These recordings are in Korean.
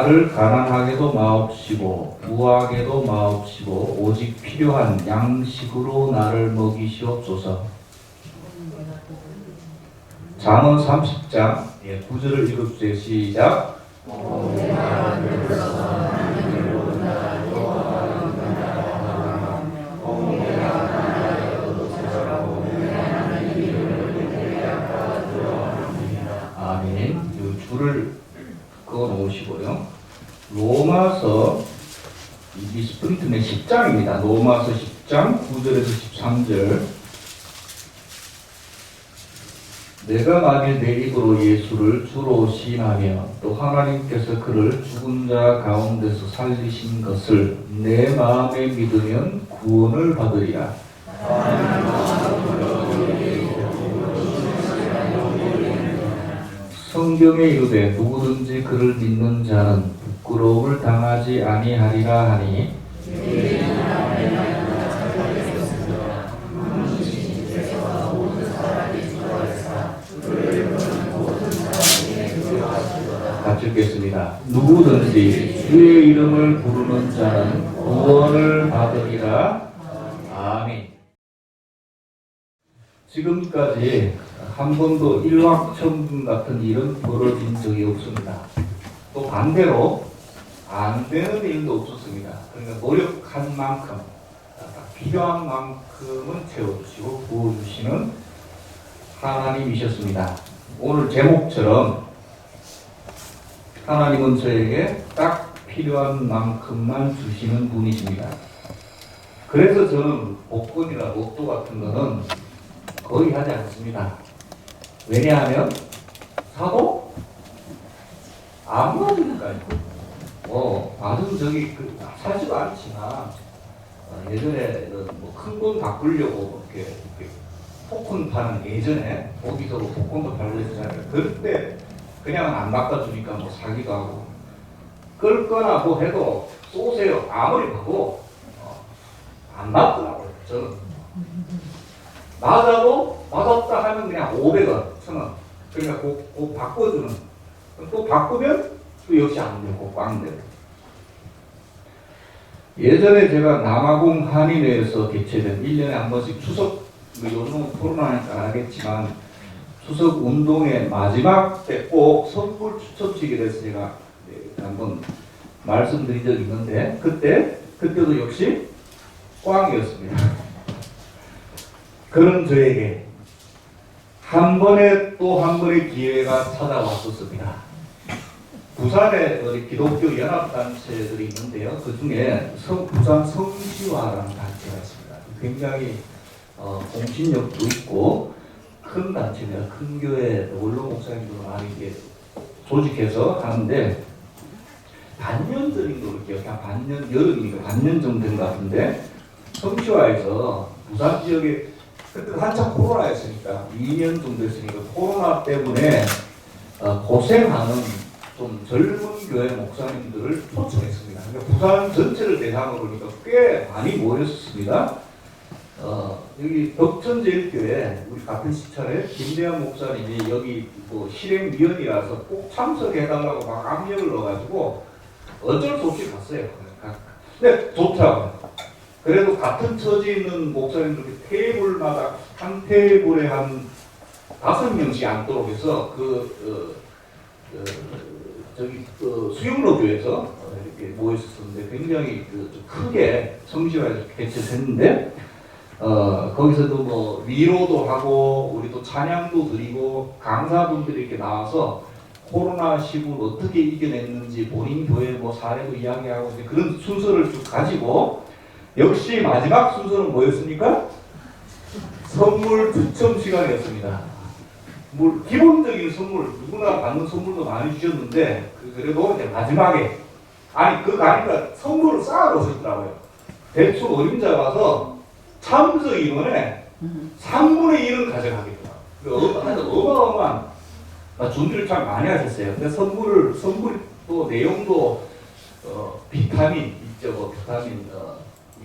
나를 가난하게도 마옵시고 부하게도 마옵시고 오직 필요한 양식으로 나를 먹이시옵소서. 잠언 30장 9절을 읽어주세요. 시작. 아멘. 그 줄을 그어 놓으시고요. 로마서 이 스프린트는 10장입니다. 로마서 10장 9절에서 13절. 내가 만일 내 입으로 예수를 주로 시인하며 또 하나님께서 그를 죽은 자 가운데서 살리신 것을 내 마음에 믿으면 구원을 받으리라. 성경에 이르되 누구든지 그를 믿는 자는 부끄러움을 당하지 아니하리라 하니 같이 읽겠습니다. 누구든지 주의 이름을 부르는 자는 구원을 받으리라. 아멘. 지금까지 한 번도 일확천금 같은 일은 벌어진 적이 없습니다. 또 반대로 안 되는 일도 없었습니다. 그러니까 노력한 만큼 필요한 만큼은 채워주시고 부어주시는 하나님이셨습니다. 오늘 제목처럼 하나님은 저에게 딱 필요한 만큼만 주시는 분이십니다. 그래서 저는 복권이나 로또 같은 거는 거의 하지 않습니다. 왜냐하면 사도 안 맞으니까요. 받은 적이 사지도 않지만 예전에 뭐 큰 돈 바꾸려고 이렇게 복권 파는 예전에 거기서 복권도 팔려있잖아요. 그때 그냥 안 바꿔주니까 뭐 사기도 하고 끌거나 뭐 해도 쏘세요. 아무리 봐도 안 맞더라고요. 저는 맞아도 맞았다 하면 그냥 500원, 1000원. 그러니까 꼭 바꿔주는. 또 바꾸면 또 역시 안 되고 꽝 되고. 예전에 제가 남아공 한인회에서 개최된 1년에 한 번씩 추석, 요즘은 코로나니까 안 하겠지만 추석 운동의 마지막 때 꼭 선물 추첨식에 대해서 제가 한번 말씀드린 적이 있는데 그때도 역시 꽝이었습니다. 그런 저에게 한 번에 또 한 번의 기회가 찾아왔었습니다. 부산에 기독교 연합단체들이 있는데요. 그 중에 부산 성시화라는 단체가 있습니다. 굉장히 공신력도 있고 큰 단체입니다. 큰 교회 원로 목사님들도 많이 이렇게 조직해서 하는데 반년 전인가 그렇게요. 그냥 반년, 여름이니까 반년 정도 된 것 같은데 성시화에서 부산 지역에 그때 한참 코로나였으니까 2년 정도 했으니까 코로나 때문에 고생하는 좀 젊은 교회 목사님들을 초청했습니다. 그러니까 부산 전체를 대상으로 보니까 꽤 많이 모였습니다. 여기 덕천제일교회 우리 같은 시찰에 김대현 목사님이 여기 뭐 실행위원이라서 꼭 참석해달라고 막 압력을 넣어가지고 어쩔 수 없이 갔어요. 근데 좋더라고요. 그래도 같은 처지에 있는 목사님들이 테이블마다 한 테이블에 한 5명씩 앉도록 해서 수영로 교회에서 이렇게 모였었는데 굉장히 좀 크게 성시화해서 개최했는데 거기서도 뭐 위로도 하고 우리 또 찬양도 드리고 강사분들이 이렇게 나와서 코로나 시국을 어떻게 이겨냈는지 본인 교회 뭐 사례도 이야기하고 그런 순서를 쭉 가지고 역시 마지막 순서는 뭐였습니까? 선물 추첨 시간이었습니다. 기본적인 선물, 누구나 받는 선물도 많이 주셨는데, 그래도 이제 마지막에, 그거 아니라 선물을 쌓아놓으셨더라고요. 대충 어림자 가서 참석 인원의 3분의 1은 가져가겠더라고요. 어마어마한 준비를 참 많이 하셨어요. 근데 선물이 또 내용도, 비타민 있죠, 뭐, 비타민,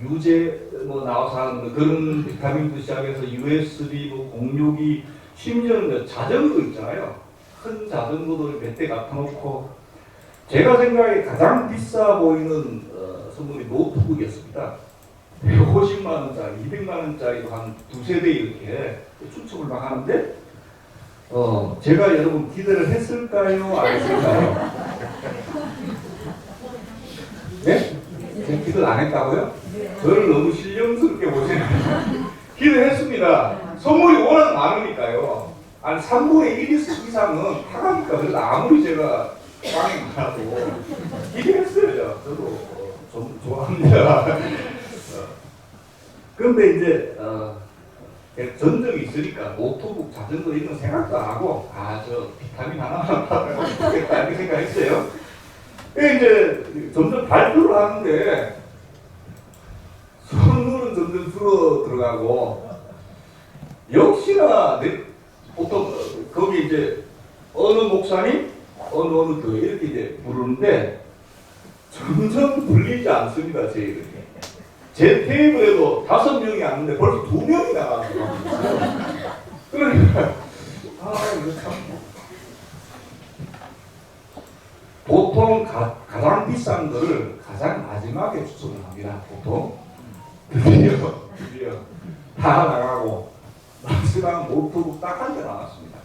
유제 뭐 나와서 하는 그런 비타민도 시작해서 USB 뭐 공유기 심지어는 자전거 있잖아요. 큰 자전거도 몇 대 갖다 놓고 제가 생각에 가장 비싸 보이는 선물이 노트북이었습니다. 150만 원짜리, 200만 원짜리도 한 두세 대 이렇게 추첨을 막 하는데 제가 여러분 기대를 했을까요? 안 했을까요? 네? 제가 기대를 안 했다고요? 저를 너무 신령스럽게 보시네요. 기대했습니다. 선물이 워낙 많으니까요. 한 3분의 1 이상은 타가니까 그래도 아무리 제가 빵이 많아도 기대했어요. 저도 좀 좋아합니다. 그런데 이제 전적이 있으니까 노트북, 자전거 이런 생각도 안 하고 저 비타민 하나만 받으면 좋겠다 이렇게 생각했어요. 이제 점점 발표를 하는데 선물은 점점 줄어들어가고 역시나 보통 거기 이제 어느 목사님, 어느 교회 이렇게 이제 부르는데 점점 불리지 않습니다. 제 이름이. 제 테이블에도 5명이 왔는데 벌써 2명이 나가서 그러니까 이거 참 보통 가장 비싼 거를 가장 마지막에 추첨을 합니다. 보통 드디어 다 나가고 마지막 노트북 딱 한 대 나왔습니다.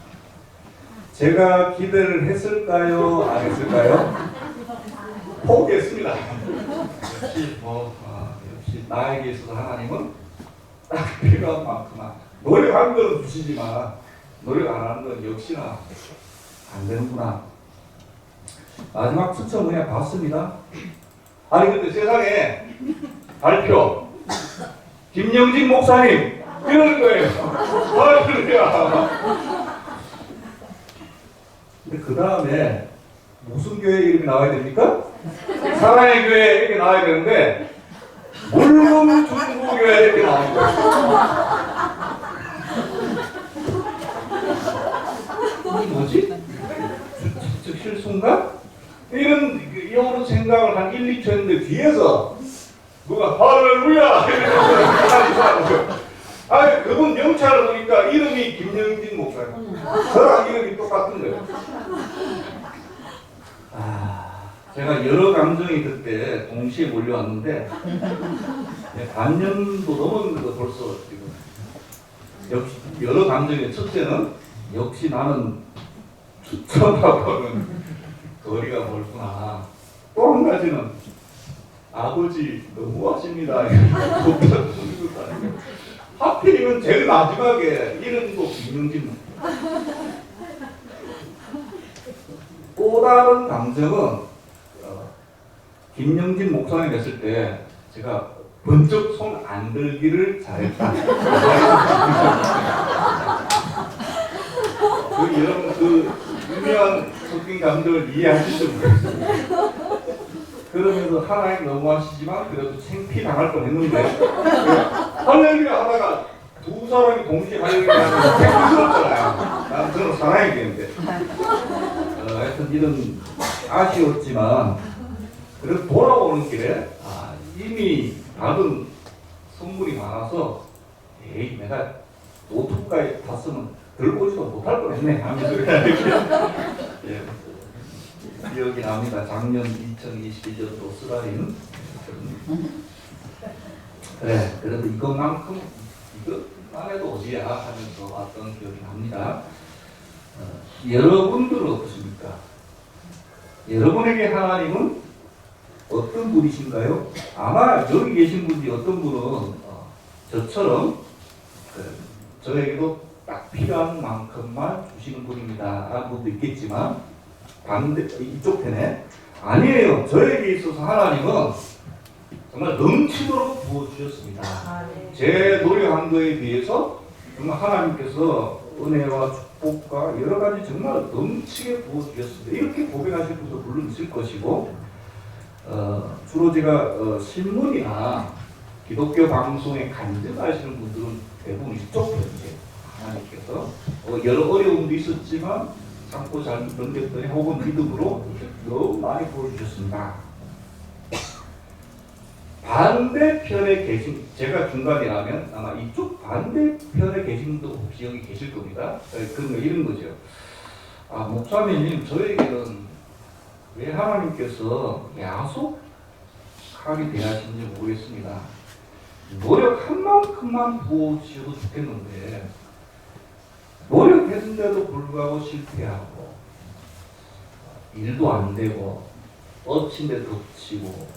제가 기대를 했을까요? 안 했을까요? 포기했습니다. 역시 나에게 있어서 하나님은 딱 필요한 만큼만 노력한 건 주시지만 노력 안 하는 건 역시나 안 되는구나. 마지막 추첨 그냥 봤습니다. 아니 근데 세상에 발표 김영진 목사님 이러는 거예요. 할렐루야. 근데 그 다음에 무슨 교회 이름이 나와야 됩니까? 사랑의 교회 이렇게 나와야 되는데 물론 중부교회 이렇게 나오는 거예요. 이게 뭐지? 즉 실수인가? 이런 생각을 한 1, 2초 했는데 뒤에서 누가 할렐루야 이러면서 그분 명찰을 보니까 이름이 김영진 목사님. 저랑 이름이 똑같은 거예요. 제가 여러 감정이 그때 동시에 몰려왔는데 반년도 넘었는데도 벌써 지금 역시 여러 감정의 첫째는 역시 나는 추천하고는 거리가 멀구나. 또 한 가지는 아버지 너무하십니다. 하필이면 제일 마지막에 이름도 김영진. 또 다른 감정은 김영진 목사님 했을 때 제가 번쩍 손 안 들기를 잘했다. 여러분 그 유명한 성경 감정을 이해하실지 모르겠습니다. 그러면서 하나님 너무하시지만 그래도 창피당할 뻔했는데 할렐루야 하다가 두 사람이 동시에 할렐루야 하면 창피스럽잖아요. 저는 사랑이 되는데 하여튼 이런 아쉬웠지만 그래서 돌아오는 길에 이미 받은 선물이 많아서 내가 노트북까지 탔으면 들고 오지도 못할 뻔했네 하면서 기억이 납니다. 작년 2021년도 쓰라린 그래 그래도 이것만 해도 어디야 하면서 왔던 기억이 납니다. 여러분들은 어떠십니까? 여러분에게 하나님은 어떤 분이신가요? 아마 여기 계신 분이 어떤 분은 저처럼 저에게도 딱 필요한 만큼만 주시는 분입니다 라는 분도 있겠지만 반대 이쪽 편에 아니에요. 저에게 있어서 하나님은 정말 넘치도록 부어주셨습니다. 제 노력한 거에 비해서 정말 하나님께서 은혜와 축복과 여러 가지 정말 넘치게 부어주셨습니다. 이렇게 고백하실 분도 물론 있을 것이고 주로 제가 신문이나 기독교 방송에 간증하시는 분들은 대부분 이쪽 편이에요. 하나님께서 여러 어려움도 있었지만 참고 잘 넘겼더니 혹은 믿음으로 너무 많이 보여주셨습니다. 반대편에 계신 제가 중간이라면 아마 이쪽 반대편에 계신 분도 혹시 여기 계실 겁니다. 그런 거 이런 거죠. 목사님 저에게는 왜 하나님께서 야속하게 대하시는지 모르겠습니다. 노력한 만큼만 부어주셔도 좋겠는데 노력했는데도 불구하고 실패하고 일도 안 되고 엎친데 덮치고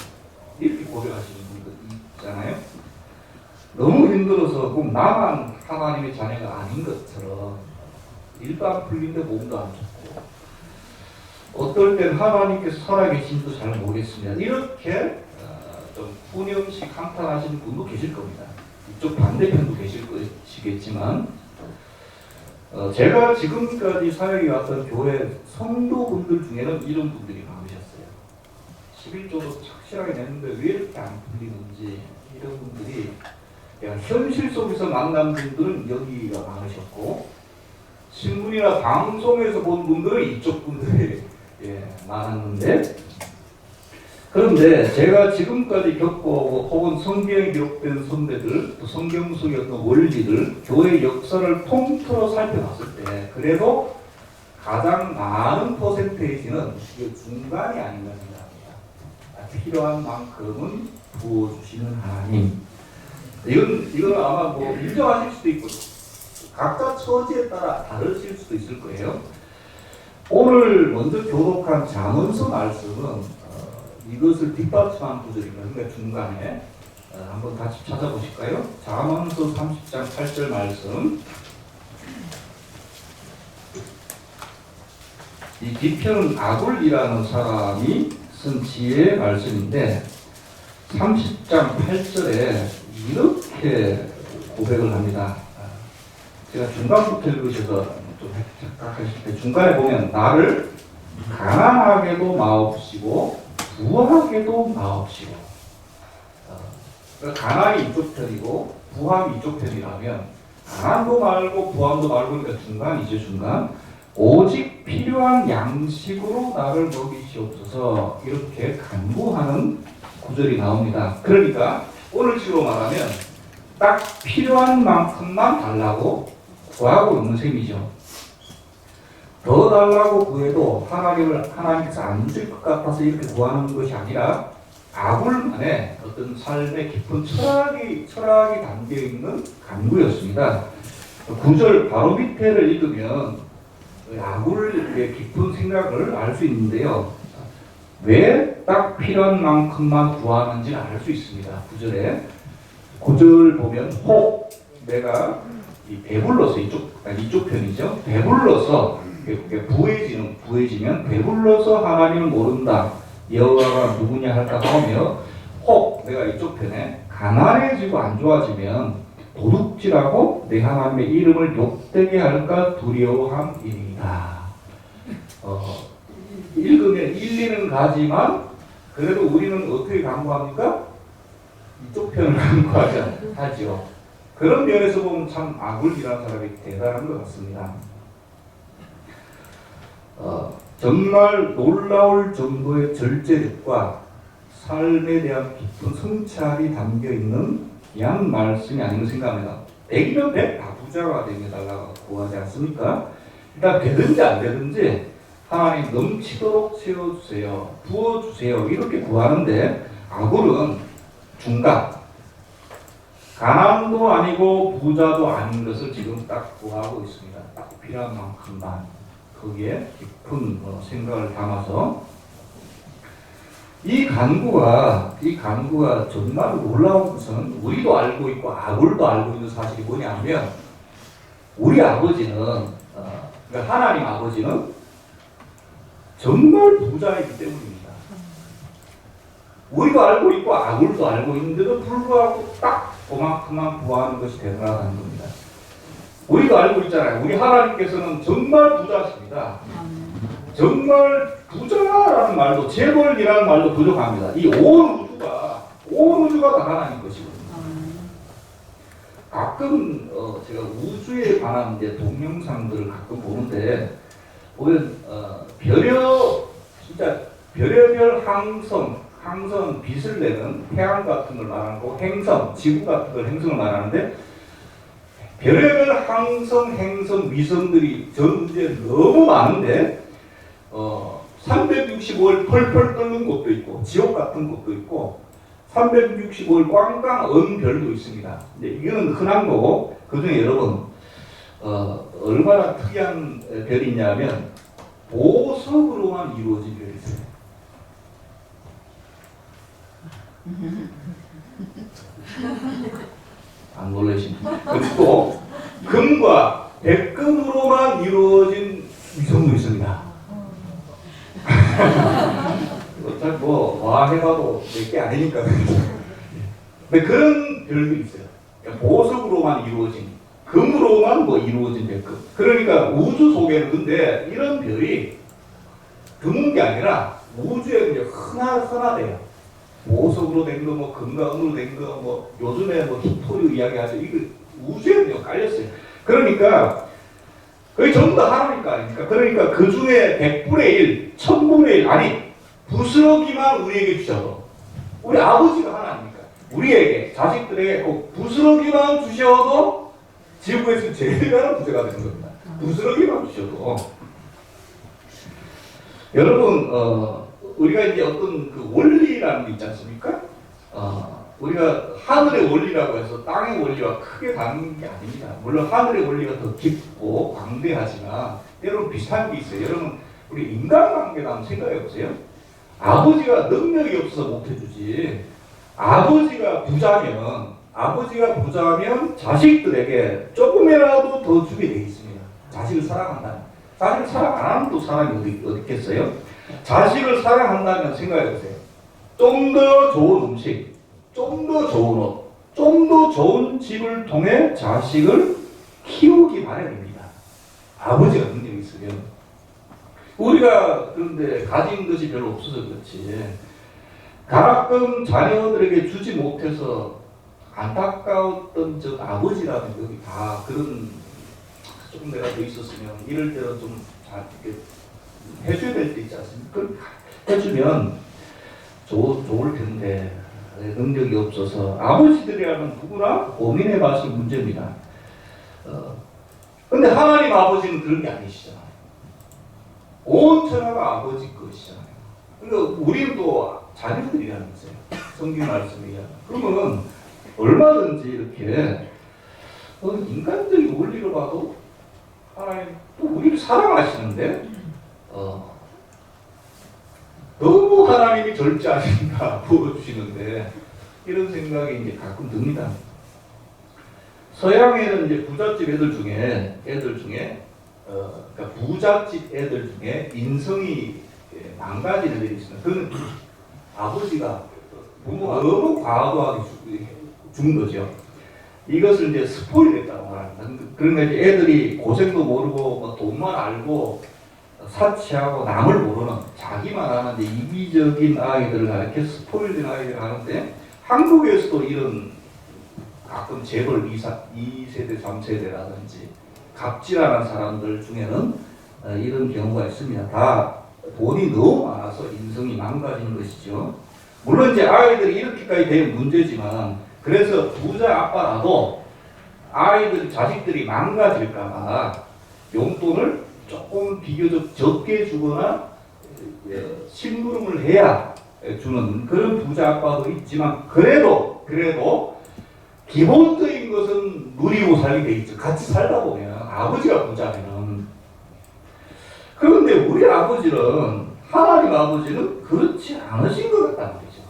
이렇게 고백하시는 분들 있잖아요. 너무 힘들어서 꼭 나만 하나님의 자녀가 아닌 것처럼 일도 안 풀린데 몸도 안 좋고 어떨 땐 하나님께서 살아계신지도 잘 모르겠습니다. 이렇게 좀 푸념식 한탄하시는 분도 계실 겁니다. 이쪽 반대편도 계실 것이겠지만 제가 지금까지 사역에 왔던 교회 성도분들 중에는 이런 분들이 많으셨어요. 11조도 착실하게 냈는데 왜 이렇게 안 풀리는지 이런 분들이 현실 속에서 만난 분들은 여기가 많으셨고 신문이나 방송에서 본 분들은 이쪽 분들이 많았는데 그런데 제가 지금까지 겪어오고 혹은 성경에 기록된 선배들 또 성경 속의 어떤 원리들 교회 역사를 통틀어 살펴봤을 때 그래도 가장 많은 퍼센테이지는 중간이 아닌가 생각합니다. 필요한 만큼은 부어주시는 하나님. 이건 아마 뭐 인정하실 수도 있고 각자 처지에 따라 다르실 수도 있을 거예요. 오늘 먼저 교독한 잠언서 말씀은 이것을 뒷받침한 구절입니다. 그러니까 중간에 한번 같이 찾아보실까요? 잠언서 30장 8절 말씀. 이 기편은 아굴이라는 사람이 쓴 지혜의 말씀인데 30장 8절에 이렇게 고백을 합니다. 제가 중간부터 읽으셔서 좀 착각하실 때 중간에 보면 나를 가난하게도 마옵시고 부하게도 마옵시고 그러니까 가난이 이쪽 편이고 부함이 이쪽 편이라면 가난도 말고 부함도 말고 그러니까 중간이죠. 중간. 오직 필요한 양식으로 나를 먹이시옵소서 이렇게 간구하는 구절이 나옵니다. 그러니까 오늘 식으로 말하면 딱 필요한 만큼만 달라고 구하고 있는 셈이죠. 더 달라고 구해도 하나님께서 안 줄 것 같아서 이렇게 구하는 것이 아니라 아굴만의 어떤 삶의 깊은 철학이 담겨있는 간구였습니다. 구절 바로 밑에를 읽으면 아굴의 깊은 생각을 알 수 있는데요. 왜 딱 필요한 만큼만 구하는지를 알 수 있습니다. 구절 보면 혹 내가 배불러서 이쪽 편이죠. 배불러서 부해지면 배불러서 하나님을 모른다. 여호와가 누구냐 할까 하며 혹 내가 이쪽 편에 가난해지고 안 좋아지면 도둑질하고 내 하나님의 이름을 욕되게 할까 두려워함이니이다. 읽으면 일리는 가지만 그래도 우리는 어떻게 간구합니까? 이쪽 편을 간구하죠. 그런 면에서 보면 참 아굴이라는 사람이 대단한 것 같습니다. 정말 놀라울 정도의 절제력과 삶에 대한 깊은 성찰이 담겨있는 귀한 말씀이 아닌가 생각합니다. 100이면 100 다 부자가 되어달라고 구하지 않습니까? 일단 되든지 안 되든지 하나님 넘치도록 채워주세요. 부어주세요. 이렇게 구하는데 아굴은 중간. 가난도 아니고 부자도 아닌 것을 지금 딱 구하고 있습니다. 딱 필요한 만큼만. 거기에 깊은 생각을 담아서 이 간구가 정말 놀라운 것은 우리도 알고 있고 아굴도 알고 있는 사실이 뭐냐면 우리 아버지는 그러니까 하나님 아버지는 정말 부자이기 때문입니다. 우리도 알고 있고 아굴도 알고 있는데도 불구하고 딱 그만큼만 구하는 것이 대단하다는 겁니다. 우리도 알고 있잖아요. 우리 하나님께서는 정말 부자십니다. 정말 부자라는 말도 재벌이라는 말도 부족합니다. 이 온 우주가 다 하나님 것이거든요. 가끔 제가 우주에 관한 이제 동영상들을 가끔 보는데 보면 별의별 항성 빛을 내는 태양 같은 걸 말하는 거고 행성, 지구 같은 걸 행성을 말하는데 별의별 항성, 행성, 위성들이 전 이제 너무 많은데 365일 펄펄 끓는 곳도 있고 지옥 같은 곳도 있고 365일 꽝꽝 언 별도 있습니다. 근데 이거는 흔한 거고 그중에 여러분 얼마나 특이한 별이 있냐면 보석으로만 이루어진 별이 있어요. 안 놀라십니까? 그리고 금과 백금으로만 이루어진 위성도 있습니다. 어차피 와 해봐도 몇 개 아니니까. 근데 그런 별도 있어요. 그러니까 보석으로만 이루어진, 금으로만 이루어진 백금. 그러니까 우주 속에는 근데 이런 별이 드문 게 아니라 우주에 이제 흔하대요. 보석으로 된 거, 금과 은으로 된 거, 요즘에 히토류 이야기하죠. 이거 우주에 깔렸어요. 그러니까 거의 전부 다 하나님 거 아닙니까? 그러니까 그 중에 100분의 1, 1000분의 1, 아니 부스러기만 우리에게 주셔도 우리 아버지가 하나님이니까 우리에게 자식들에게 꼭 부스러기만 주셔도 지구에서 제일 많은 부자가 되는 겁니다. 부스러기만 주셔도. 여러분 우리가 이제 어떤 그 원리라는 게 있지 않습니까? 우리가 하늘의 원리라고 해서 땅의 원리와 크게 다른 게 아닙니다. 물론 하늘의 원리가 더 깊고 광대하지만 때로는 비슷한 게 있어요. 여러분 우리 인간관계를 한번 생각해 보세요. 아버지가 능력이 없어서 못 해주지. 아버지가 부자면 자식들에게 조금이라도 더 주게 돼 있습니다. 자식을 사랑한다면. 자식을 사랑 안 하면 또 사람이 어디 있겠어요? 자식을 사랑한다면 생각해 보세요. 좀 더 좋은 음식, 좀 더 좋은 옷, 좀 더 좋은 집을 통해 자식을 키우기 마련입니다. 아버지가 능력이 있으면. 우리가 그런데 가진 것이 별로 없어서 그렇지. 가끔 자녀들에게 주지 못해서 안타까웠던 저 아버지라는 여기 다 그런 조금 내가 더 있었으면 이럴 때는 좀 잘 이렇게 해줘야 될 때 있지 않습니까? 해주면 좋을 텐데 능력이 없어서 아버지들이라면 누구나 고민해 봤을 문제입니다. 근데 하나님 아버지는 그런 게 아니시잖아요. 온 천하가 아버지 것이잖아요. 그러니까 우리는 또 자녀들이라는 거예요. 성경 말씀이야. 그러면 얼마든지 이렇게 인간적인 원리로 봐도 하나님 또 우리를 사랑하시는데 너무 하나님이 절제하신가 부어주시는데 이런 생각이 이제 가끔 듭니다. 서양에는 이제 부잣집 애들 중에 그러니까 부잣집 애들 중에 인성이 망가진 애들이 있습니다. 그건 아버지가 부모가 너무 과도하게 준 거죠. 이것을 이제 스포일 했다고 말합니다. 그러니까 이제 애들이 고생도 모르고 돈만 알고 사치하고 남을 모르는 자기만 하는 이기적인 아이들을 가르쳐 스포일된 아이들을 하는데 한국에서도 이런 가끔 재벌 2세대, 3세대라든지 갑질하는 사람들 중에는 이런 경우가 있습니다. 다 돈이 너무 많아서 인성이 망가지는 것이죠. 물론 이제 아이들이 이렇게까지 되면 문제지만 그래서 부자 아빠라도 자식들이 망가질까봐 용돈을 조금 비교적 적게 주거나 심부름을 해야 주는 그런 부자 아빠도 있지만 그래도 기본적인 것은 누리고 살게 돼 있죠. 같이 살다 보면 아버지가 부자면. 그런데 우리 아버지는 하나님 아버지는 그렇지 않으신 것 같다는 거죠.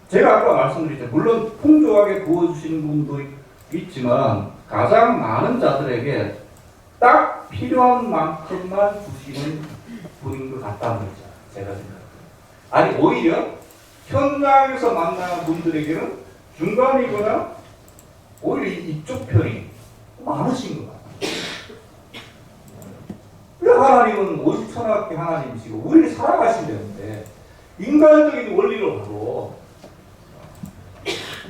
제가 아까 말씀드렸죠. 물론 풍족하게 부어주시는 분도 있지만 가장 많은 자들에게 딱 필요한 만큼만 주시는 분인 것 같다는 거죠. 제가 생각합니다. 아니 오히려 현장에서 만나는 분들에게는 중간이거나 오히려 이쪽 편이 많으신 것 같아요. 왜 하나님은 오직천하께 하나님이시고 우리를 사랑하신다는데 인간적인 원리로 봐도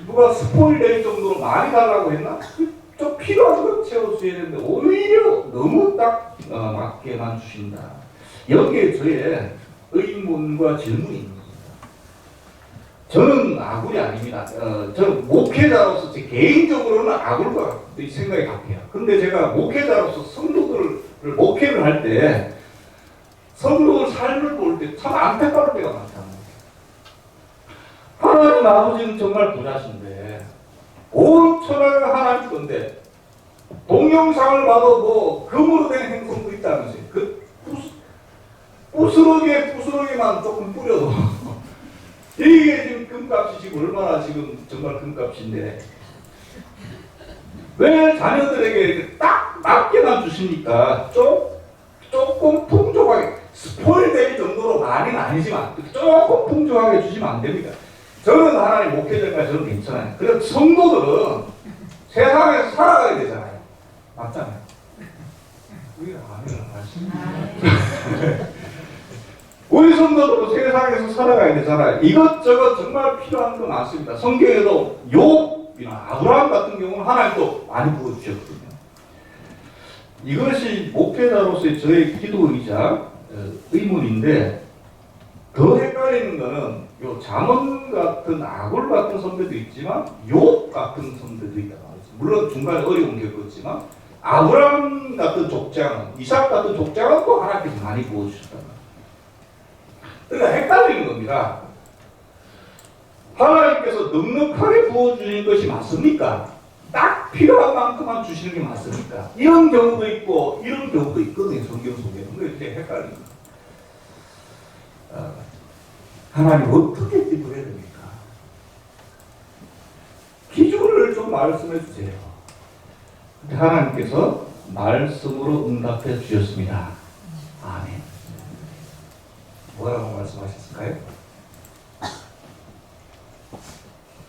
누가 스포일 낼 정도로 많이 달라고 했나? 좀 필요한 거 채워줘야 되는데 오히려 너무 딱 맞게만 주신다. 여기에 저의 의문과 질문이 있는 겁니다. 저는 아굴이 아닙니다. 저는 목회자로서 제 개인적으로는 아굴과 생각이 같아요. 근데 제가 목회자로서 성도들을 목회를 할 때 성도 삶을 볼 때 참 안타까울 때가 많잖아요. 하나님 아버지는 정말 부자신데 온 천하가 하나님 건데 동영상을 봐도 뭐 금으로 된 행성도 있다면서요. 그 부스러기만 조금 뿌려도 이게 지금 금값이 지금 얼마나 지금 정말 금값인데 왜 자녀들에게 이렇게 딱 맞게만 주십니까? 조금 풍족하게 스포일 될 정도로 많이는 아니지만 조금 풍족하게 주시면 안 됩니다. 저는 하나님 목회자가 저는 괜찮아요. 그래서 성도들은 세상에서 살아가야 되잖아요. 맞잖아요. 우리가 아멘을 하시는 우리 성도들도 세상에서 살아가야 되잖아요. 이것저것 정말 필요한 거 많습니다. 성경에도 욥이나 아브라함 같은 경우는 하나님도 많이 부어주셨거든요. 이것이 목회자로서의 저의 기도이자 의문인데 더 헷갈리는 거는 요 잠언 같은 아굴 같은 선배도 있지만 욥 같은 선배도 있다 말이죠. 물론 중간에 어려움 겪었지만 아브라함 같은 족장은 이삭 같은 족장은 또 하나님께서 많이 부어주셨단 말이에요. 그러니까 헷갈리는 겁니다. 하나님께서 넉넉하게 부어주시는 것이 맞습니까? 딱 필요한 만큼만 주시는 게 맞습니까? 이런 경우도 있고 이런 경우도 있거든요. 성경 속에는. 그게 헷갈립니다. 하나님 어떻게 기도해야 됩니까? 기준을 좀 말씀해 주세요. 하나님께서 말씀으로 응답해 주셨습니다. 아멘. 뭐라고 말씀하셨을까요?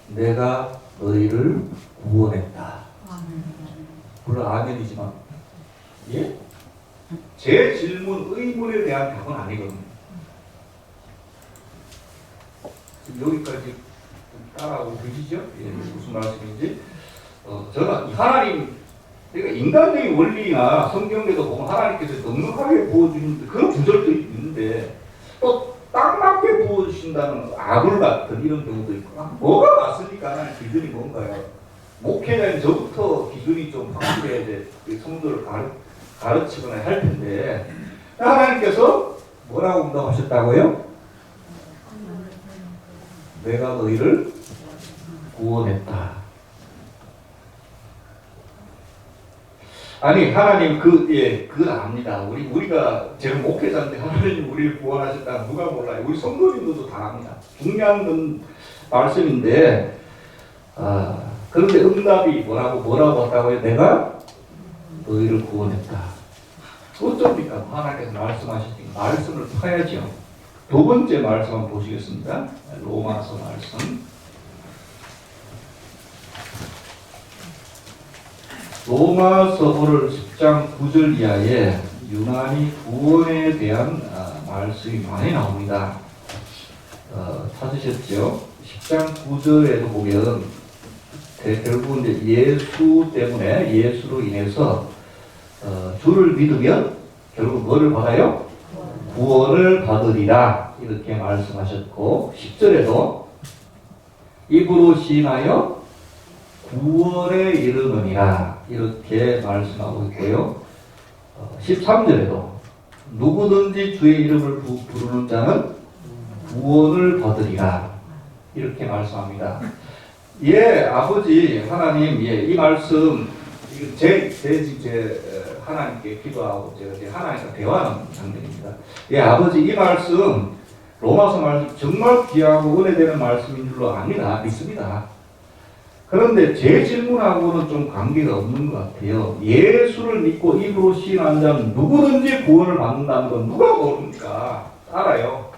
내가 너희를 구원했다. 물론 아멘이지만 예? 제 질문 의문에 대한 답은 아니거든요. 지금 여기까지 따라오고 계시죠? 예, 무슨 말씀인지 저는 하나님 그러니까 인간적인 원리나 성경에도 보면 하나님께서 넉넉하게 부어주는 그런 구절도 있는데 또 딱 맞게 부어주신다는 아굴 같은 이런 경우도 있고 뭐가 맞습니까? 하나님 기준이 뭔가요? 목회자인 저부터 기준이 좀 확실해야 돼. 성도를 가르치거나 할 텐데 하나님께서 뭐라고 응답하셨다고요? 내가 너희를 구원했다. 아니 하나님 그건 압니다. 우리가 제가 목회자인데 하나님 우리를 구원하셨다 누가 몰라요. 우리 성도님들도 다 압니다. 중요한 건 말씀인데 그런데 응답이 뭐라고 했다고요? 내가 너희를 구원했다. 어쩝니까? 하나님께서 말씀하시니 말씀을 파야죠. 두 번째 말씀 한번 보시겠습니다. 로마서 말씀. 로마서 오늘 10장 9절 이하에 유난히 구원에 대한 말씀이 많이 나옵니다. 찾으셨죠? 10장 9절에도 보면 결국은 이제 예수 때문에 예수로 인해서 주를 믿으면 결국 뭐를 받아요? 구원을 받으리라 이렇게 말씀하셨고 10절에도 입으로 시인하여 구원에 이르느니라 이렇게 말씀하고 있고요. 13절에도 누구든지 주의 이름을 부르는 자는 구원을 받으리라 이렇게 말씀합니다. 예, 아버지 하나님, 예, 이 말씀 제 하나님께 기도하고 제가 하나님과 대화하는 장면입니다. 예, 아버지 이 말씀 로마서 말씀 정말 귀하고 은혜되는 말씀인 줄로 압니다. 믿습니다. 그런데 제 질문하고는 좀 관계가 없는 것 같아요. 예수를 믿고 입으로 시인한 자는 누구든지 구원을 받는다는 건 누가 모릅니까? 알아요.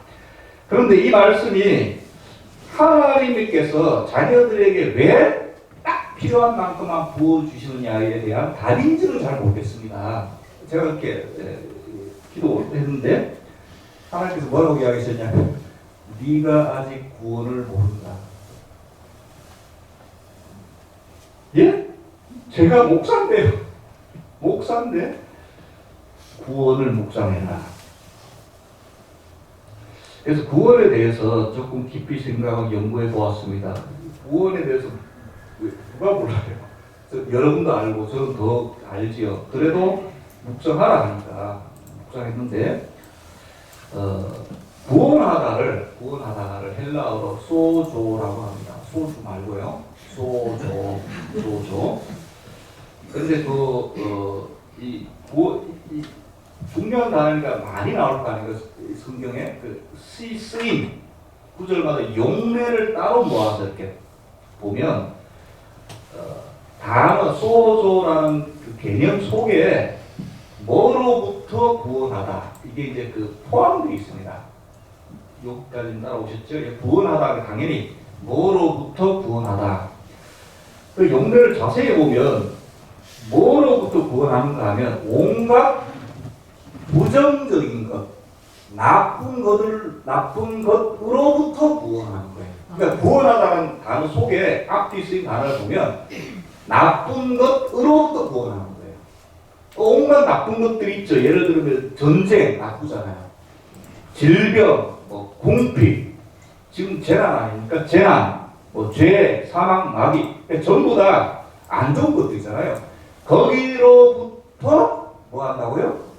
그런데 이 말씀이 하나님께서 자녀들에게 왜 딱 필요한 만큼만 부어주시느냐에 대한 답인지는 잘 모르겠습니다. 제가 이렇게 기도했는데 하나님께서 뭐라고 이야기하셨냐면 네가 아직 구원을 모른다. 예? 제가 목사인데 구원을 묵상해라. 그래서 구원에 대해서 조금 깊이 생각하고 연구해 보았습니다. 구원에 대해서 누가 몰라요? 여러분도 알고 저는 더 알지요. 그래도 묵상하라 하니까 묵상했는데 구원하다를 헬라어로 소조라고 합니다. 소주 말고요. 소조. 근데 이 중요한 단어가 많이 나올 거 아니에요. 성경에 쓰임 구절마다 용례를 따로 모아서 이렇게 보면 단어 소조라는 그 개념 속에 뭐로부터 구원하다 이게 이제 포함되어 있습니다. 여기까지 따라오셨죠? 구원하다 당연히 뭐로부터 구원하다. 그 용례를 자세히 보면 뭐로부터 구원하는가 하면 온갖 부정적인 것, 나쁜 것으로부터 구원하는 거예요. 그러니까 구원하다는 단어 속에 앞뒤 쓰인 단어를 보면 나쁜 것으로부터 구원하는 거예요. 온갖 나쁜 것들이 있죠. 예를 들면 전쟁 나쁘잖아요. 질병, 궁핍, 지금 재난 아닙니까? 재난, 죄, 사망, 마귀 전부 다 안 좋은 것들이잖아요. 거기로부터 뭐 한다고요?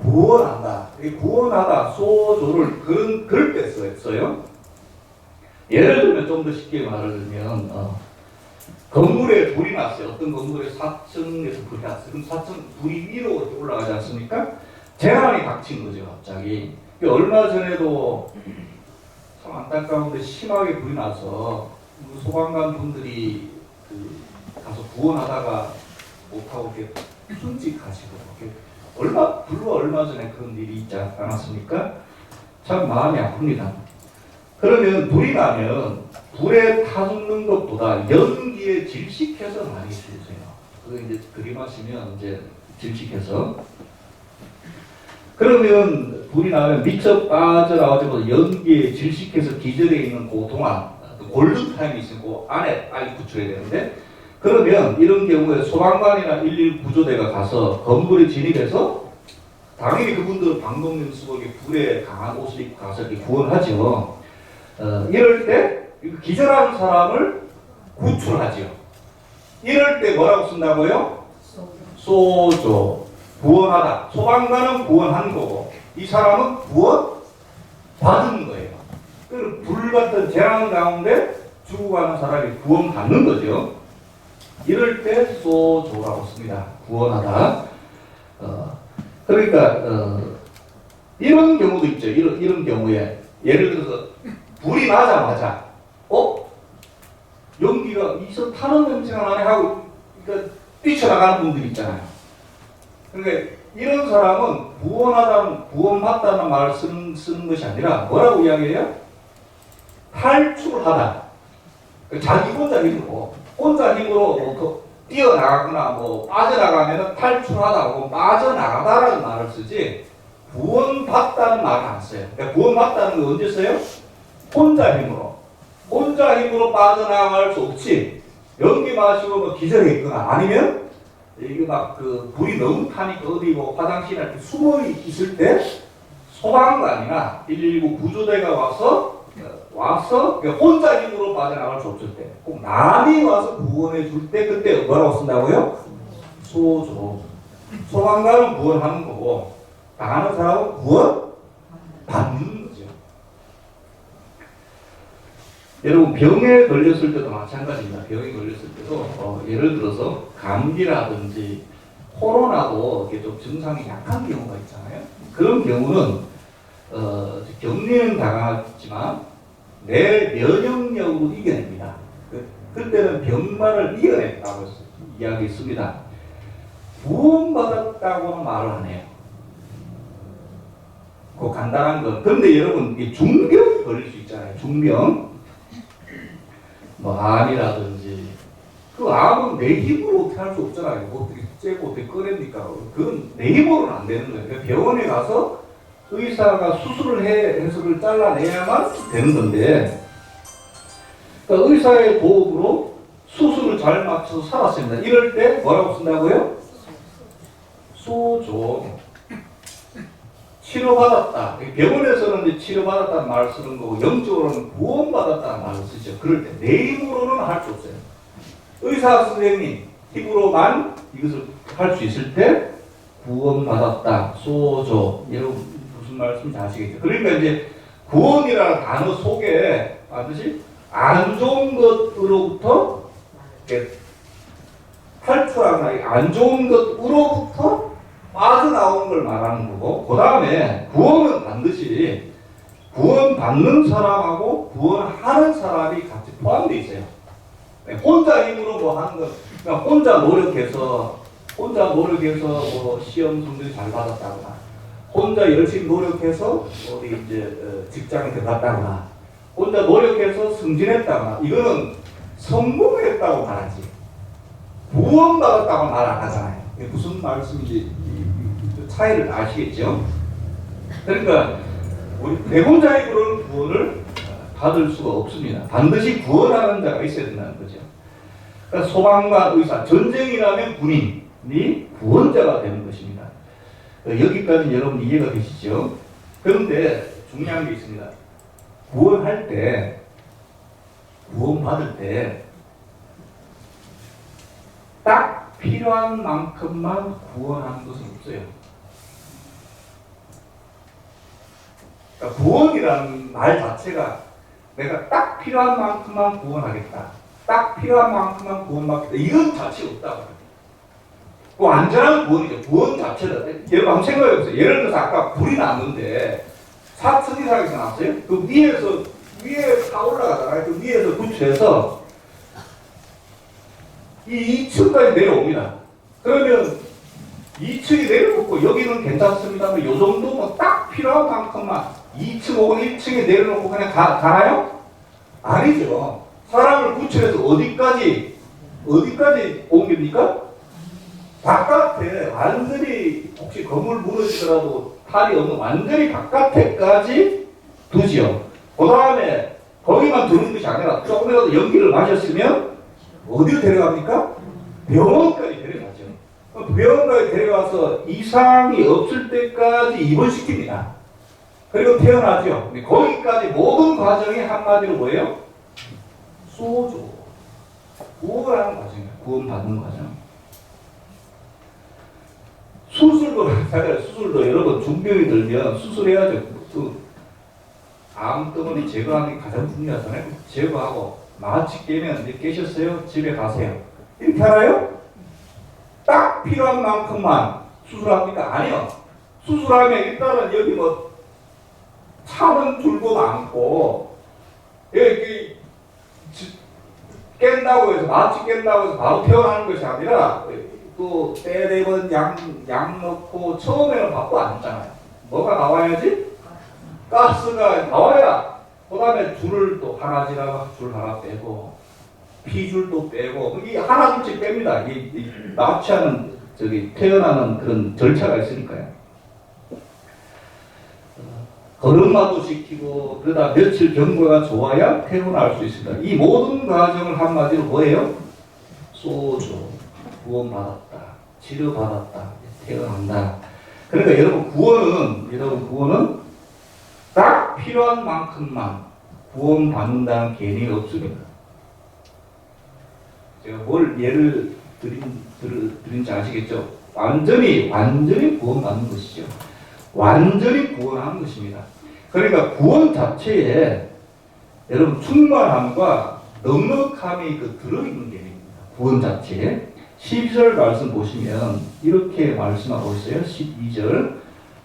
구원한다. 구원하다 소조를 그럴 때 써요. 예를 들면 좀 더 쉽게 말을 들면 건물에 불이 났어요. 어떤 건물에 4층에서 불이 났어요. 그럼 4층 불이 위로 이렇게 올라가지 않습니까? 재난이 닥친 거죠, 갑자기. 얼마 전에도 참 안타까운데 심하게 불이 나서 소방관 분들이 가서 구원하다가 못하고 이렇게 순직하시고 얼마 전에 그런 일이 있지 않았습니까? 참 마음이 아픕니다. 그러면 불이 나면 불에 타 죽는 것보다 연기에 질식해서 많이 죽으세요. 그거 이제 들이마시면 이제 질식해서. 그러면 불이 나면 미쳐 빠져나오자마자 연기에 질식해서 기절해 있는 그 동안 골든타임이 있고 안에 빨리 구출해야 되는데 그러면 이런 경우에 소방관이나 119 구조대가 가서 건물에 진입해서 당연히 그분들은 방독면 쓰고 불에 강한 옷을 입고 가서 이렇게 구원하죠. 이럴 때 기절한 사람을 구출하죠. 이럴 때 뭐라고 쓴다고요? 소조. 구원하다. 소방관은 구원한 거고 이 사람은 구원 받은 거예요. 불 같은 재난 가운데 죽어가는 사람이 구원받는 거죠. 이럴 때 소조라고 씁니다. 구원하다. 그러니까 이런 경우도 있죠. 이런 경우에 예를 들어서 불이 나자마자 연기가 이서 타는 냄새가 나네 하고 그러니까 뛰쳐나가는 분들이 있잖아요. 그러니까 이런 사람은 구원받다는 말을 쓰는 것이 아니라 뭐라고 이야기해요? 탈출하다. 자기 혼자 힘으로 뛰어나가거나 빠져나가면 탈출하다 혹은 빠져나가다라는 말을 쓰지 구원받다는 말을 안 써요. 그러니까 구원받다는 거 언제 써요? 혼자 힘으로 빠져나갈 수 없지. 연기 마시고 기절해 있거나 아니면 이게 불이 너무 타니까 어디 화장실에 숨어 있을 때 소방관이나 119 구조대가 와서 혼자 힘으로 빠져나갈 수 없을 때, 꼭 남이 와서 구원해 줄 때 그때 뭐라고 쓴다고요? 소조. 소방관은 구원하는 거고 당하는 사람은 구원 받는 거죠. 여러분 병에 걸렸을 때도 마찬가지입니다. 병에 걸렸을 때도 예를 들어서 감기라든지 코로나도 이렇게 좀 증상이 약한 경우가 있잖아요. 그런 경우는 격리는 당하지만 내 면역력으로 이겨냅니다. 그때는 병만을 이겨냈다고 이야기했습니다. 구원받았다고는 말을 안 해요. 그 간단한 거. 그런데 여러분 중병이 걸릴 수 있잖아요. 중병. 암이라든지 그 암은 내 힘으로 어떻게 할 수 없잖아요. 어떻게 째고 어떻게 꺼냅니까? 그건 내 힘으로는 안 되는 거예요. 그러니까 병원에 가서 의사가 수술을 해서 그걸 잘라내야만 되는 건데 그러니까 의사의 도움으로 수술을 잘 맞춰서 살았습니다. 이럴 때 뭐라고 쓴다고요? 소조. 치료받았다. 병원에서는 이제 치료받았다는 말을 쓰는 거고 영적으로는 구원받았다는 말을 쓰죠. 그럴 때 내 힘으로는 할 수 없어요. 의사 선생님 힘으로만 이것을 할 수 있을 때 구원받았다. 소조. 여러분 무슨 무슨 말씀인지 아시겠죠? 그러니까 이제 구원이라는 단어 속에 반드시 안 좋은 것으로부터 탈출하거나 안 좋은 것으로부터 빠져나오는 걸 말하는 거고, 그 다음에 구원은 반드시 구원받는 사람하고 구원하는 사람이 같이 포함되어 있어요. 혼자 힘으로 뭐 하는 건, 그러니까 혼자 노력해서 뭐 시험 성적 잘 받았다거나, 혼자 열심히 노력해서 어디 이제 직장에 들어갔다거나, 혼자 노력해서 승진했다거나, 이거는 성공했다고 말하지. 구원받았다고 말 안 하잖아요. 무슨 말씀인지 이 차이를 아시겠죠? 그러니까 우리 배고자의 그런 구원을 받을 수가 없습니다. 반드시 구원하는 자가 있어야 된다는 거죠. 그러니까 소방관, 의사, 전쟁이라면 군인이 구원자가 되는 것입니다. 여기까지 여러분 이해가 되시죠? 그런데 중요한 게 있습니다. 구원할 때, 구원받을 때 딱 필요한 만큼만 구원하는 것은 없어요. 그러니까 구원이라는 말 자체가 내가 딱 필요한 만큼만 구원하겠다, 딱 필요한 만큼만 구원받겠다, 이건 자체가 없다고. 그 완전한 구원이죠. 구원 자체다. 여러분 한번 생각해 보세요. 예를 들어서 아까 불이 났는데 사천이상에서 났어요. 그 위에 다 올라가다가 그 위에서 구출해서 이 2층까지 내려옵니다. 그러면 2층이 내려놓고 여기는 괜찮습니다만 이 정도면 딱 필요한 만큼만 2층 혹은 1층에 내려놓고 그냥 가나요? 아니죠. 사람을 구출해서 어디까지 옮깁니까? 바깥에 완전히 혹시 건물 무너지더라도 탈이 없는 완전히 바깥에까지 두지요. 그 다음에 거기만 두는 것이 아니라 조금이라도 연기를 마셨으면 어디로 데려갑니까? 병원까지 데려가죠. 병원까지 데려가서 이상이 없을 때까지 입원시킵니다. 그리고 태어나죠. 거기까지 모든 과정이 한마디로 뭐예요? 소조. 구원하는 과정이에요. 구원받는 과정. 수술도 여러분 중병이 들면 수술해야죠. 암덩어리 제거하는 게 가장 중요하잖아요. 제거하고 마취 깨면 이제 깨셨어요? 집에 가세요. 이렇게 하나요? 딱 필요한 만큼만 수술합니까? 아니요. 수술하면 일단은 여기 뭐 차는 줄도 많고 여기 깬다고 해서 마취 깬다고 해서 바로 태어나는 것이 아니라 또 때되면 약 넣고 처음에는 밥도 안 줬잖아요. 뭐가 나와야지? 가스가 나와야 그 다음에 줄을 또 하나 지나가 줄 하나 빼고 피줄도 빼고 이게 하나 둘씩 뺍니다. 이 마취하는 태어나는 그런 절차가 있으니까요. 걸음마도 시키고 그러다 며칠 경과가 좋아야 태어날 수 있습니다. 이 모든 과정을 한마디로 뭐예요? 소조, 구원받았다, 치료받았다, 태어난다. 그러니까 여러분 구원은 딱 필요한 만큼만 구원받는다는 개념이 없습니다. 제가 뭘 예를 드린지 아시겠죠? 완전히 구원받는 것이죠. 완전히 구원하는 것입니다. 그러니까 구원 자체에 여러분 충만함과 넉넉함이 들어있는 개념입니다. 구원 자체에 12절 말씀 보시면 이렇게 말씀하고 있어요. 12절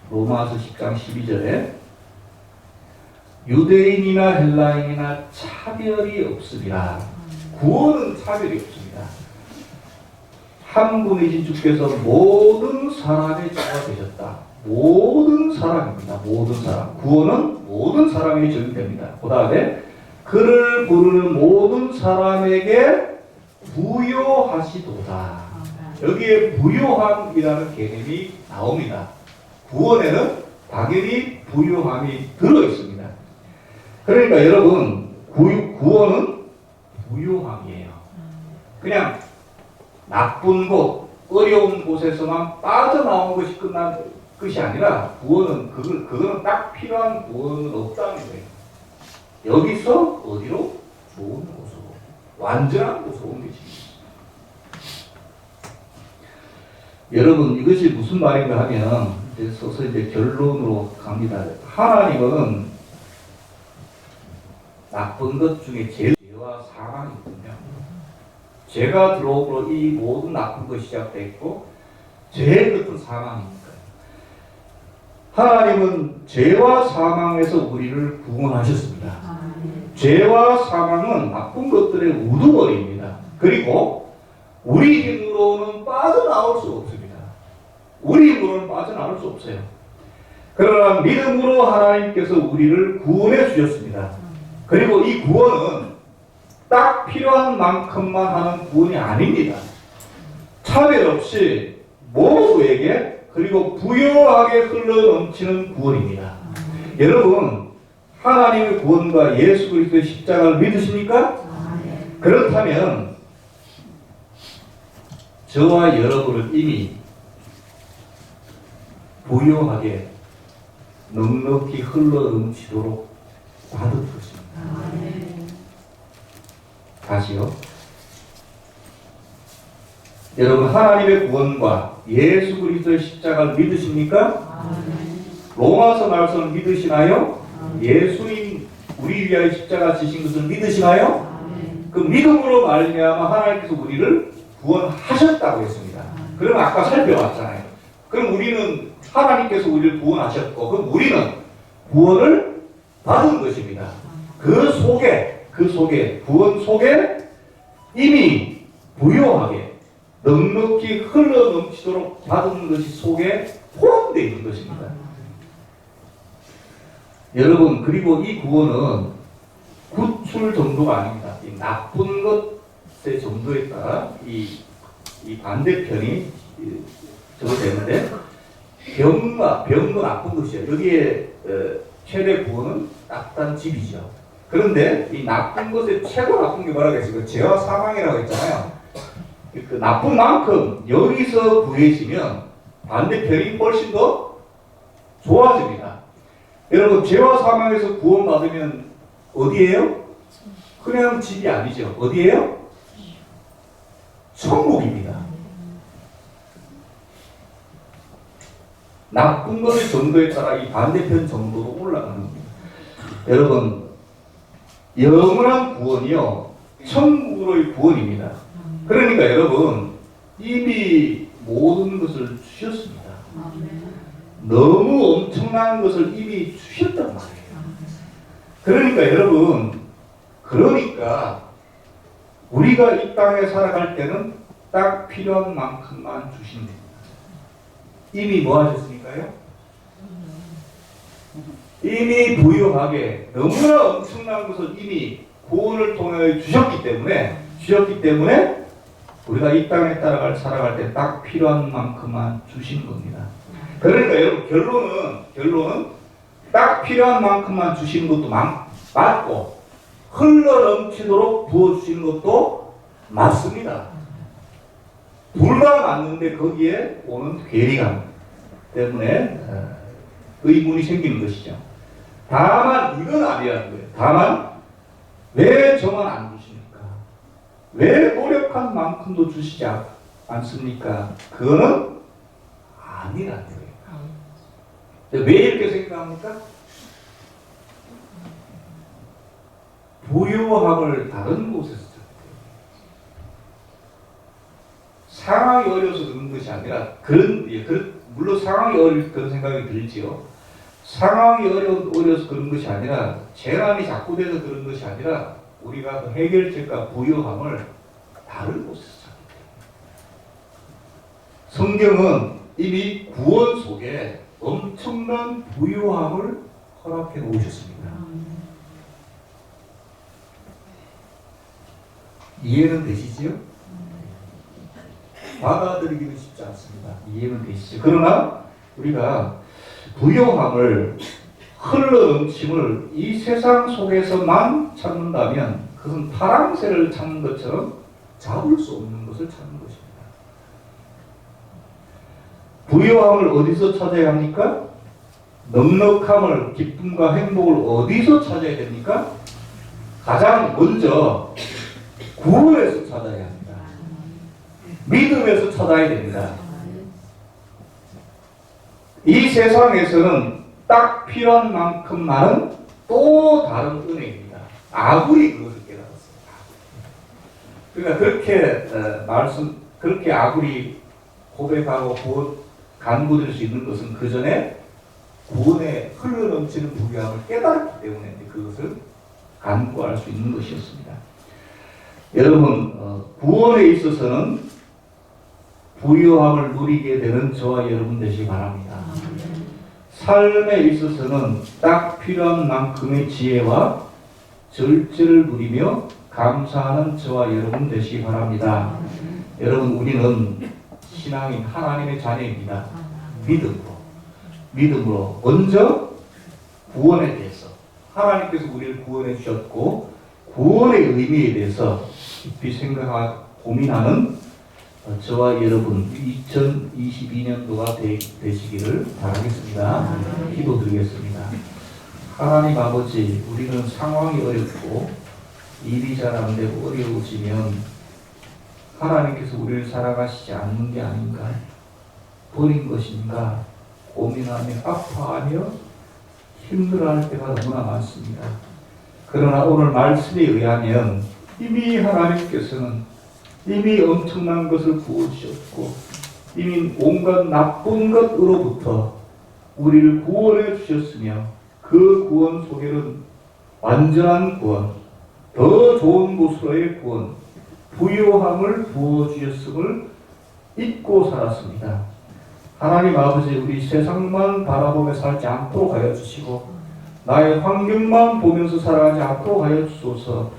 로마서 10장 12절에 유대인이나 헬라인이나 차별이 없으리라. 구원은 차별이 없습니다. 한 분이신 주께서 모든 사람의 주가 되셨다. 모든 사람입니다. 모든 사람. 구원은 모든 사람에게 적용됩니다. 그 다음에 그를 부르는 모든 사람에게 부요하시도다. 여기에 부요함이라는 개념이 나옵니다. 구원에는 당연히 부요함이 들어있습니다. 그러니까 여러분 구원은 부요함이에요. 그냥 나쁜 곳, 어려운 곳에서만 빠져나온 것이 끝난 것이 아니라 구원은 그거는 딱 필요한 구원은 없다는 거예요. 여기서 어디로? 좋은 곳으로, 완전한 곳으로 옮겨집니다. 여러분 이것이 무슨 말인가 하면 이제 서서 이제 결론으로 갑니다. 하나님은 나쁜 것 중에 제일 죄와 사망이 있거든요. 죄가 들어오므로 이 모든 나쁜 것이 시작됐고 제일 끝은 사망입니다. 하나님은 죄와 사망에서 우리를 구원하셨습니다. 죄와 사망은 나쁜 것들의 우두머리입니다. 그리고 우리 힘으로는 빠져나올 수 없습니다. 우리 힘으로는 빠져나올 수 없어요. 그러나 믿음으로 하나님께서 우리를 구원해 주셨습니다. 그리고 이 구원은 딱 필요한 만큼만 하는 구원이 아닙니다. 차별 없이 모두에게 그리고 부유하게 흘러넘치는 구원입니다. 여러분, 하나님의 구원과 예수 그리스도의 십자가를 믿으십니까? 그렇다면 저와 여러분은 이미 부유하게 넉넉히 흘러넘치도록 받은 것입니다. 다시요. 여러분, 하나님의 구원과 예수 그리스도의 십자가를 믿으십니까? 로마서 말씀을 믿으시나요? 예수님 우리 위하여 십자가 지신 것을 믿으시나요? 그 믿음으로 말미암아 하나님께서 우리를 구원하셨다고 했습니다. 그러면 아까 살펴봤잖아요. 그럼 우리는 하나님께서 우리를 구원하셨고, 그럼 우리는 구원을 받은 것입니다. 그 속에 구원 속에 이미 부유하게 넉넉히 흘러넘치도록 받은 것이 속에 포함되어 있는 것입니다. 여러분, 그리고 이 구원은 구출 정도가 아닙니다. 이 나쁜 것의 정도에 따라 이 반대편이 적어되는데, 병도 나쁜 것이에요. 여기에 최대 구원은 따뜻한 집이죠. 그런데 이 나쁜 것의 최고 나쁜 게 뭐라고 했어요? 죄와 사망이라고 했잖아요. 그 나쁜 만큼 여기서 구해지면 반대편이 훨씬 더 좋아집니다. 여러분, 죄와 사망에서 구원받으면 어디예요? 그냥 집이 아니죠. 어디예요? 천국입니다. 나쁜 것의 정도에 따라 이 반대편 정도로 올라가는 겁니다. 여러분, 영원한 구원이요, 천국으로의 구원입니다. 그러니까 여러분, 이미 모든 것을 주셨습니다. 너무 엄청난 것을 이미 주셨단 말이에요. 그러니까 여러분, 우리가 이 땅에 살아갈 때는 딱 필요한 만큼만 주시면 됩니다. 이미 뭐 하셨으니까요? 이미 부유하게 너무나 엄청난 것을 이미 구원을 통해 주셨기 때문에 우리가 이 땅에 살아갈 때 딱 필요한 만큼만 주시는 겁니다. 그러니까 여러분, 결론은 딱 필요한 만큼만 주시는 것도 맞고 흘러넘치도록 부어주시는 것도 맞습니다. 둘 다 맞는데 거기에 오는 괴리감 때문에 의문이 생기는 것이죠. 다만 이건 아니라는 거예요. 다만 왜 저만 안 주십니까? 왜 노력한 만큼도 주시지 않습니까? 그거는 아니라는 거예요. 왜 이렇게 생각합니까? 부유함을 다른 곳에서 찾기 때문에. 상황이 어려워서 그런 것이 아니라 물론 상황이 어려워서 그런 생각이 들지요. 상황이 어려워서 그런 것이 아니라 재난이 자꾸 돼서 그런 것이 아니라 우리가 그 해결책과 부유함을 다른 곳에서 찾기 때문에. 성경은 이미 구원 속에 엄청난 부유함을 허락해 놓으셨습니다. 이해는 되시지요? 받아들이기는 쉽지 않습니다. 이해는 되시죠? 그러나 우리가 부유함을 흘러넘침을 이 세상 속에서만 찾는다면 그것은 파랑새를 찾는 것처럼 잡을 수 없는 것을 찾는 것입니다. 부유함을 어디서 찾아야 합니까? 넉넉함을, 기쁨과 행복을 어디서 찾아야 됩니까? 가장 먼저 구원에서 찾아야 합니다. 믿음에서 찾아야 됩니다. 이 세상에서는 딱 필요한 만큼만은 또 다른 은혜입니다. 아구리 그것을 깨달았습니다. 그러니까 그렇게 아구리 고백하고 간구될 수 있는 것은 그 전에 구원에 흘러넘치는 부유함을 깨달았기 때문에 그것을 간구할 수 있는 것이었습니다. 여러분, 구원에 있어서는 부유함을 누리게 되는 저와 여러분 되시기 바랍니다. 삶에 있어서는 딱 필요한 만큼의 지혜와 절제를 누리며 감사하는 저와 여러분 되시기 바랍니다. 여러분, 우리는 신앙인 하나님의 자녀입니다. 믿음으로 먼저 구원에 대해서 하나님께서 우리를 구원해 주셨고 구원의 의미에 대해서 깊이 생각하고 고민하는 저와 여러분 2022년도가 되시기를 바라겠습니다. 기도드리겠습니다. 하나님 아버지, 우리는 상황이 어렵고 일이 잘 안 되고 어려워지면 하나님께서 우리를 사랑하시지 않는 게 아닌가, 버린 것인가 고민하며 아파하며 힘들어할 때가 너무나 많습니다. 그러나 오늘 말씀에 의하면 이미 하나님께서는 이미 엄청난 것을 구워주셨고 이미 온갖 나쁜 것으로부터 우리를 구원해 주셨으며 그 구원 속에는 완전한 구원, 더 좋은 곳으로의 구원, 부요함을 부어주셨음을 잊고 살았습니다. 하나님 아버지, 우리 세상만 바라보며 살지 않도록 하여 주시고 나의 환경만 보면서 살아가지 않도록 하여 주소서.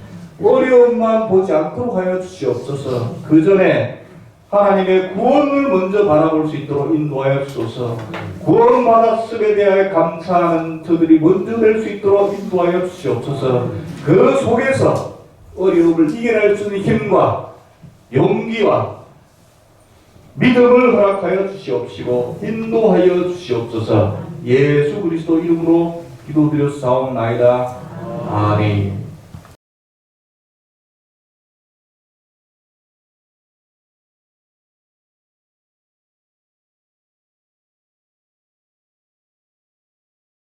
어려움만 보지 않도록 하여 주시옵소서. 그 전에 하나님의 구원을 먼저 바라볼 수 있도록 인도하여 주소서. 구원받았음에 대하여 감사하는 저들이 먼저 될 수 있도록 인도하여 주시옵소서. 그 속에서 어려움을 이겨낼 수 있는 힘과 용기와 믿음을 허락하여 주시옵시고 인도하여 주시옵소서. 예수 그리스도 이름으로 기도드렸사옵나이다. 아멘.